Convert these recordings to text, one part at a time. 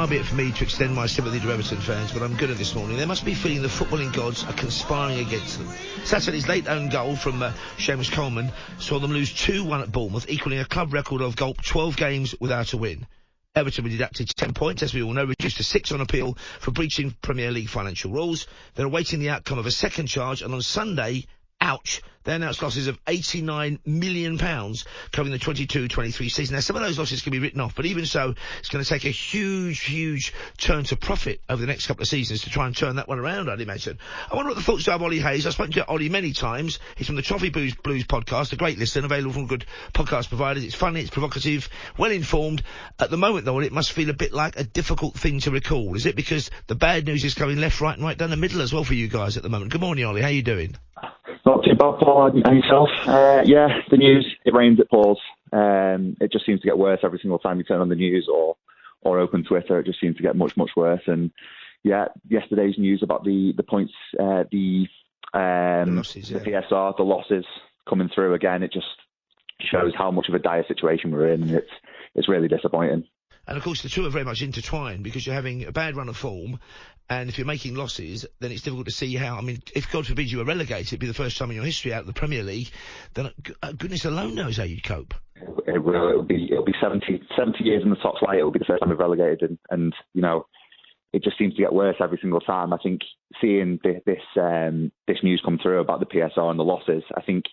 far be it for me to extend my sympathy to Everton fans, but I'm good at this morning. They must be feeling the footballing gods are conspiring against them. Saturday's late own goal from Seamus Coleman saw them lose 2-1 at Bournemouth, equalling a club record of 12 games without a win. Everton were deducted 10 points, as we all know, reduced to 6 on appeal for breaching Premier League financial rules. They're awaiting the outcome of a second charge, and on Sunday, ouch, they announced losses of £89 million covering the 22-23 season. Now, some of those losses can be written off, but even so, it's going to take a huge turn to profit over the next couple of seasons to try and turn that one around, I'd imagine. I wonder what the thoughts are of Ollie Hayes. I've spoken to Ollie many times. He's from the Toffee Blues podcast, a great listen, available from good podcast providers. It's funny, it's provocative, well-informed. At the moment, though, it must feel a bit like a difficult thing to recall. Is it because the bad news is coming left, right and right down the middle as well for you guys at the moment? Good morning, Ollie. How you doing? Not too bad, Paul, and yourself. Yeah, the news, it rains, it pours. It just seems to get worse every single time you turn on the news or open Twitter. It just seems to get much worse. And yeah, yesterday's news about the points, the losses, the PSR, the losses coming through again, it just shows how much of a dire situation we're in. It's really disappointing. And of course, the two are very much intertwined because you're having a bad run of form, and if you're making losses, then it's difficult to see how. I mean, if God forbid you were relegated, it'd be the first time in your history out of the Premier League. Then goodness alone knows how you'd cope. It will. It'll be 70 years in the top flight. It'll be the first time we've relegated, and you know, it just seems to get worse every single time. I think seeing this news come through about the PSR and the losses, I think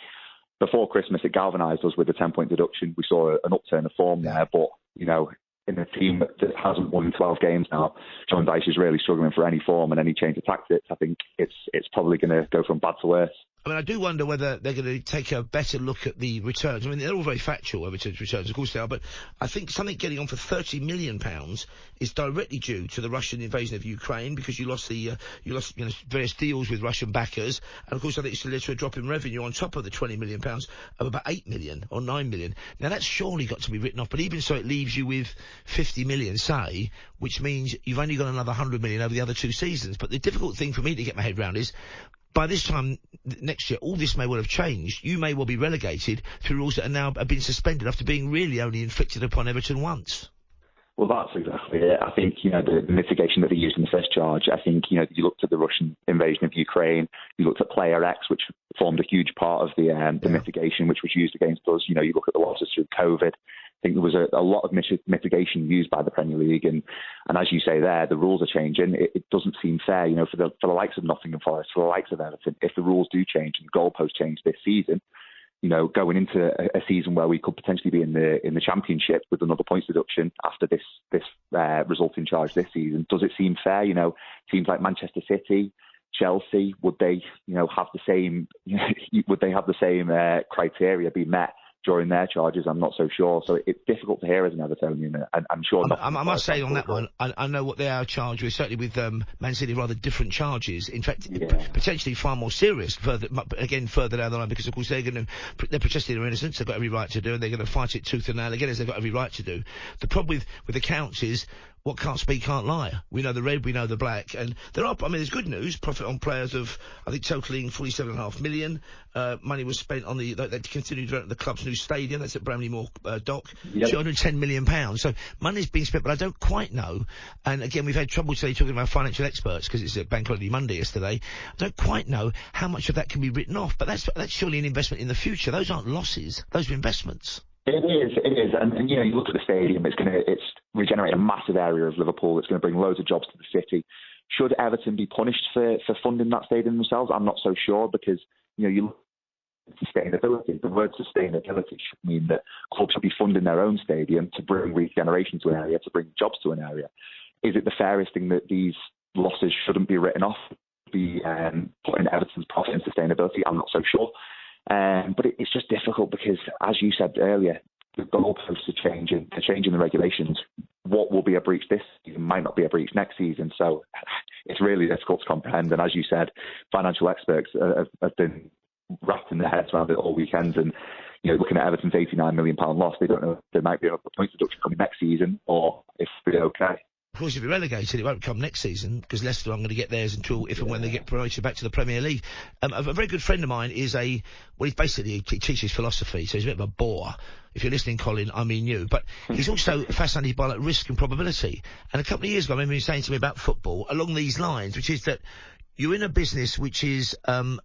before Christmas it galvanised us with the 10-point deduction. We saw an upturn of form there, but you know, in a team that hasn't won 12 games now, Sean Dyche is really struggling for any form and any change of tactics. I think it's probably going to go from bad to worse. I mean, I do wonder whether they're going to take a better look at the returns. I mean, they're all very factual, Everton's returns, of course they are, but I think something getting on for £30 million is directly due to the Russian invasion of Ukraine, because you lost various deals with Russian backers, and of course I think it's led to a drop in revenue on top of the £20 million of about £8 million or £9 million. Now that's surely got to be written off, but even so it leaves you with £50 million, say, which means you've only got another £100 million over the other two seasons. But the difficult thing for me to get my head around is, by this time next year, all this may well have changed. You may well be relegated through rules that have been suspended after being really only inflicted upon Everton once. Well, that's exactly it. I think, you know, the mitigation that they used in the first charge, I think, you know, you looked at the Russian invasion of Ukraine, you looked at Player X, which formed a huge part of the mitigation, which was used against us. You know, you look at the losses through COVID. I think there was a lot of mitigation used by the Premier League, and as you say there, the rules are changing. It doesn't seem fair, you know, for the likes of Nottingham Forest, for the likes of Everton, if the rules do change and the goalposts change this season, you know, going into a season where we could potentially be in the Championship with another points deduction after this resulting charge this season, does it seem fair? You know, teams like Manchester City, Chelsea, would they, you know, have the same? Would they have the same criteria be met during their charges? I'm not so sure. So it's difficult to hear as an Evertonian, and I'm sure. I must say on that one, I know what they are charged with, certainly with Man City, rather different charges. In fact, potentially far more serious, further down the line, because of course they're protesting their innocence. They've got every right to do, and they're going to fight it tooth and nail again, as they've got every right to do. The problem with accounts is, what can't speak can't lie. We know the red, we know the black, and there's good news. Profit on players of, I think, totalling £47.5 million. Money was spent on they continued to rent the club's new stadium. That's at Bramley-Moore Dock. Yep. £210 million. So money's being spent, but I don't quite know. And again, we've had trouble today talking about financial experts because it's a Bank Holiday Monday yesterday. I don't quite know how much of that can be written off, but that's surely an investment in the future. Those aren't losses. Those are investments. It is, and you know, you look at the stadium. It's regenerate a massive area of Liverpool. It's going to bring loads of jobs to the city. Should Everton be punished for funding that stadium themselves? I'm not so sure, because you know, you look at sustainability. The word sustainability should mean that clubs should be funding their own stadium to bring regeneration to an area, to bring jobs to an area. Is it the fairest thing that these losses shouldn't be written off, be putting Everton's profit in sustainability? I'm not so sure. But it's just difficult because, as you said earlier, the goalposts are changing. They're changing the regulations. What will be a breach this season might not be a breach next season. So it's really difficult to comprehend. And as you said, financial experts have been wrapping their heads around it all weekend. And you know, looking at Everton's £89 million loss, they don't know if there might be a points deduction coming next season or if they're okay. Of course, if you're relegated, it won't come next season, because Leicester aren't going to get theirs until if and when they get promoted back to the Premier League. A very good friend of mine is he teaches philosophy, so he's a bit of a bore. If you're listening, Colin, I mean you. But he's also fascinated by risk and probability. And a couple of years ago, I remember him saying to me about football along these lines, which is that you're in a business which is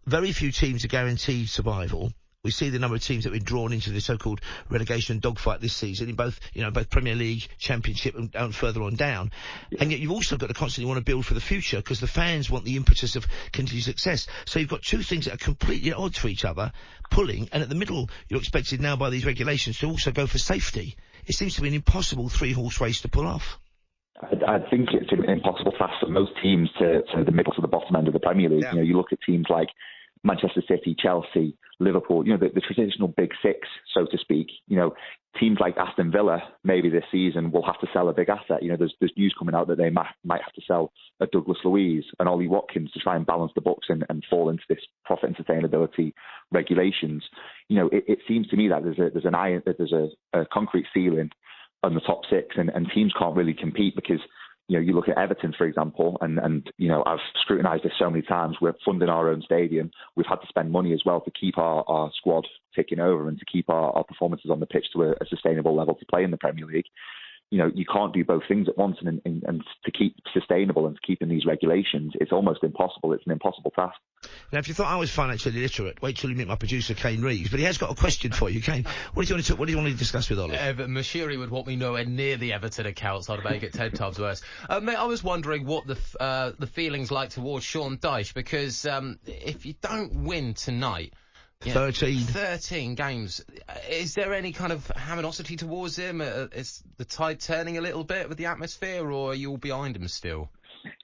very few teams are guaranteed survival. We see the number of teams that have been drawn into the so-called relegation dogfight this season in both Premier League, Championship and further on down. Yeah. And yet you've also got to constantly want to build for the future, because the fans want the impetus of continued success. So you've got two things that are completely at odds for each other, pulling, and at the middle you're expected now by these regulations to also go for safety. It seems to be an impossible three-horse race to pull off. I think it's an impossible task for most teams to the middle to the bottom end of the Premier League. Yeah. You look at teams like Manchester City, Chelsea, Liverpool, the traditional big six, so to speak. Teams like Aston Villa, maybe this season, will have to sell a big asset. There's news coming out that they might have to sell a Douglas Luiz, and Ollie Watkins to try and balance the books and fall into this profit and sustainability regulations. It seems to me that there's a concrete ceiling on the top six, and teams can't really compete because you look at Everton, for example, and I've scrutinised this so many times. We're funding our own stadium. We've had to spend money as well to keep our squad ticking over and to keep our performances on the pitch to a sustainable level to play in the Premier League. You can't do both things at once, and to keep sustainable and to keep in these regulations, it's almost impossible. It's an impossible task. Now, if you thought I was financially illiterate, wait till you meet my producer, Kane Reeves. But he has got a question for you, Kane. What do you want to discuss with Ollie? Mashiri would want me nowhere near the Everton accounts. I'd make it 10 times worse. Mate, I was wondering what the feelings like towards Sean Dyche, because if you don't win tonight, 13 games. Is there any kind of animosity towards him? Is the tide turning a little bit with the atmosphere, or are you all behind him still?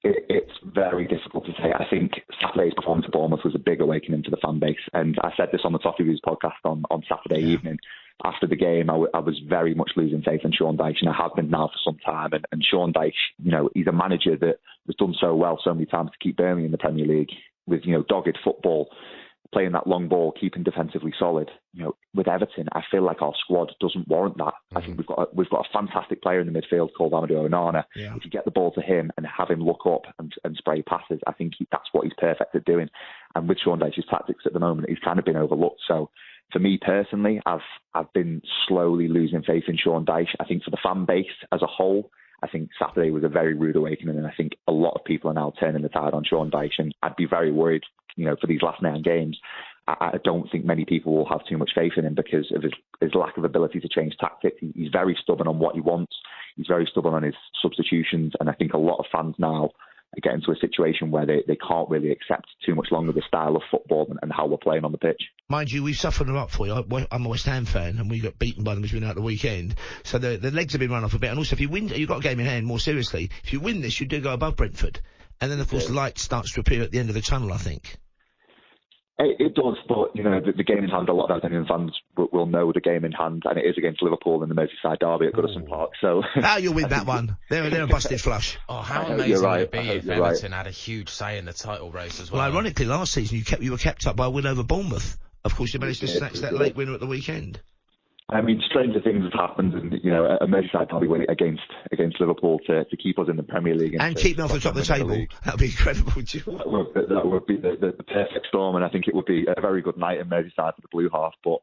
It's very difficult to say. I think Saturday's performance at Bournemouth was a big awakening to the fan base. And I said this on the Toffee Reviews podcast on Saturday evening. After the game, I was very much losing faith in Sean Dyche, and I have been now for some time. And Sean Dyche, he's a manager that has done so well so many times to keep Burnley in the Premier League with, dogged football, playing that long ball, keeping defensively solid. With Everton, I feel like our squad doesn't warrant that. I think we've got a fantastic player in the midfield called Amadou Onana. Yeah. If you get the ball to him and have him look up and spray passes, I think that's what he's perfect at doing. And with Sean Dyche's tactics at the moment, he's kind of been overlooked. So for me personally, I've been slowly losing faith in Sean Dyche. I think for the fan base as a whole, I think Saturday was a very rude awakening, and I think a lot of people are now turning the tide on Sean Dyche, and I'd be very worried, for these last 9 games. I don't think many people will have too much faith in him because of his lack of ability to change tactics. He's very stubborn on what he wants. He's very stubborn on his substitutions, and I think a lot of fans now are getting to a situation where they can't really accept too much longer the style of football and how we're playing on the pitch. Mind you, we've suffered a lot for you. I'm a West Ham fan, and we got beaten by them as we know at the weekend. So the legs have been run off a bit. And also, if you win, you've got a game in hand, more seriously. If you win this, you do go above Brentford. And then, of course, the light starts to appear at the end of the tunnel, I think. It does, but the game in hand, a lot of Everton fans will know the game in hand, and it is against Liverpool in the Merseyside derby at Goodison Park. So you'll win that one. They're a busted flush. Oh, how amazing would it be if Everton had a huge say in the title race as well? Well, ironically, last season you were kept up by a win over Bournemouth. Of course, you managed to snatch that late winner at the weekend. I mean, stranger things have happened, and a Merseyside derby win against Liverpool to keep us in the Premier League and keep me off the top of the table. That'd be incredible. That would be the perfect storm, and I think it would be a very good night in Merseyside for the Blue Half. But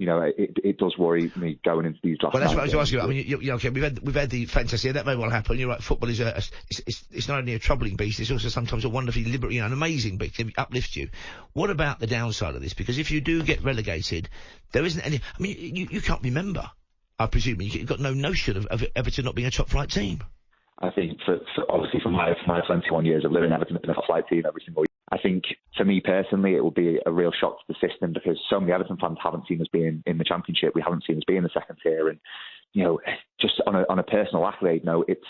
it does worry me going into these last. Well, that's what I was asking you. I mean, okay, we've had the fantasy, and that may well happen. You're right. Football is it's not only a troubling beast; it's also sometimes a wonderfully liberating, an amazing beast. It uplifts you. What about the downside of this? Because if you do get relegated, there isn't any. I mean, you can't remember. I presume you've got no notion of Everton not being a top flight team. I think obviously for my 21 years of living, Everton have been a top flight team every single year. I think for me personally, it will be a real shock to the system because so many Everton fans haven't seen us being in the Championship. We haven't seen us be in the second tier, and just on a personal accolade note, it's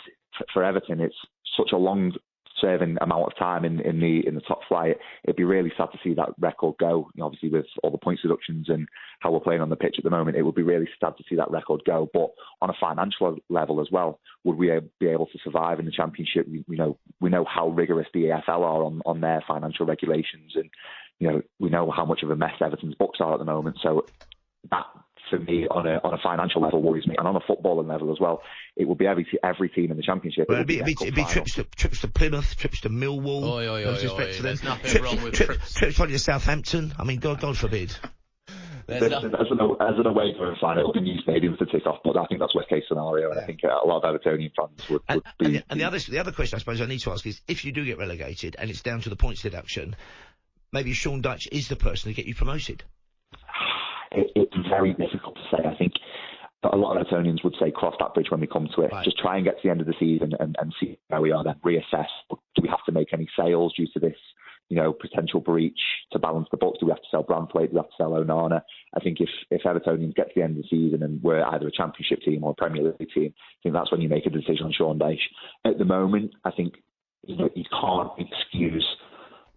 for Everton, it's such a long-serving amount of time in the top flight. It'd be really sad to see that record go. Obviously, with all the points deductions and how we're playing on the pitch at the moment, it would be really sad to see that record go. But on a financial level as well, would we be able to survive in the Championship? We know how rigorous the EFL are on their financial regulations, and we know how much of a mess Everton's books are at the moment. So that for me on a financial level worries me, and on a footballing level as well. It will be every team in the Championship. Well, it'd be trips to Plymouth, trips to Millwall. There's nothing wrong with trips. Trips to Southampton. I mean, God forbid. As an away goal final, it'll be new stadiums to tick off, but I think that's worst case scenario, and I think a lot of Evertonian fans would be. And the other question I suppose I need to ask is, if you do get relegated and it's down to the points deduction, maybe Sean Dyche is the person to get you promoted. It's very difficult to say. I think a lot of Evertonians would say cross that bridge when we come to it. Right. Just try and get to the end of the season and see where we are, then reassess. Do we have to make any sales due to this, potential breach to balance the books? Do we have to sell Branthwaite? Do we have to sell Onana? I think if Evertonians get to the end of the season and we're either a Championship team or a Premier League team, I think that's when you make a decision on Sean Dyche. At the moment, I think you can't excuse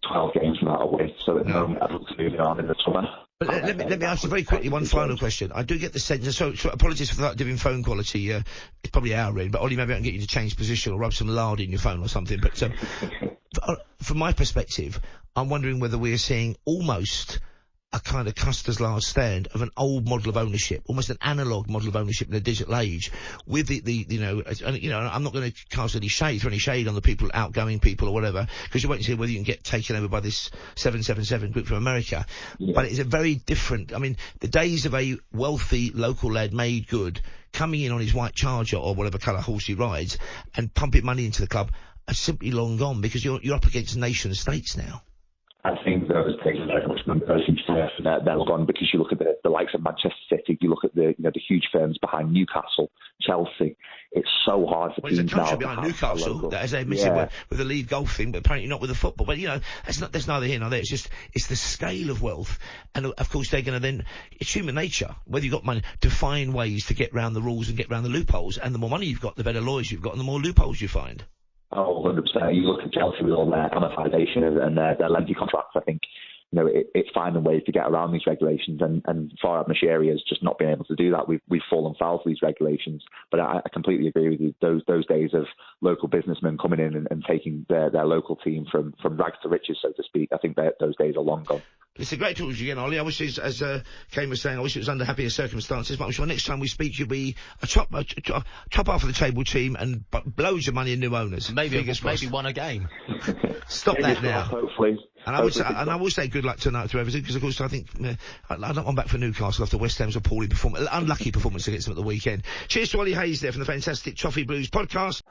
12 games from that away. So at the moment, I'd look to moving on in the summer. But let me ask you very quickly one final question. I do get the sense, so apologies for that giving phone quality, it's probably our end, but Ollie, maybe I can get you to change position or rub some lard in your phone or something. But from my perspective, I'm wondering whether we're seeing almost a kind of Custer's last stand of an old model of ownership, almost an analogue model of ownership in a digital age, with I'm not going to cast any shade on the people, outgoing people or whatever, because you're waiting to see whether you can get taken over by this 777 group from America. Yeah. But it's a very different, I mean, the days of a wealthy local lad made good, coming in on his white Charger or whatever colour horse he rides, and pumping money into the club are simply long gone, because you're up against nation states now. I think those days are very much they're gone, because you look at the likes of Manchester City, you look at the huge firms behind Newcastle, Chelsea. It's so hard for teams now. There's a country behind Newcastle, as they admitted, with the lead golf thing, but apparently not with the football. But that's neither here nor there. It's the scale of wealth, and of course they're going to then. It's human nature. Whether you've got money to find ways to get round the rules and get round the loopholes, and the more money you've got, the better lawyers you've got, and the more loopholes you find. Oh, 100%. You look at Chelsea with all their amortization and their lengthy contracts. I think, it's finding ways to get around these regulations, and Farhad Moshiri has just not been able to do that. We've fallen foul to these regulations. But I completely agree with you. Those days of local businessmen coming in and taking their local team from rags to riches, so to speak, I think those days are long gone. It's a great talk to you again, Ollie. I wish, as Kane was saying, I wish it was under happier circumstances, but I'm sure next time we speak you'll be a top half of the table team and loads of money in new owners. Maybe won a game. Stop that now. Hopefully. And I will say good luck tonight to Everton, because of course I think I don't want back for Newcastle after West Ham's unlucky performance against them at the weekend. Cheers to Ollie Hayes there from the fantastic Toffee Blues podcast.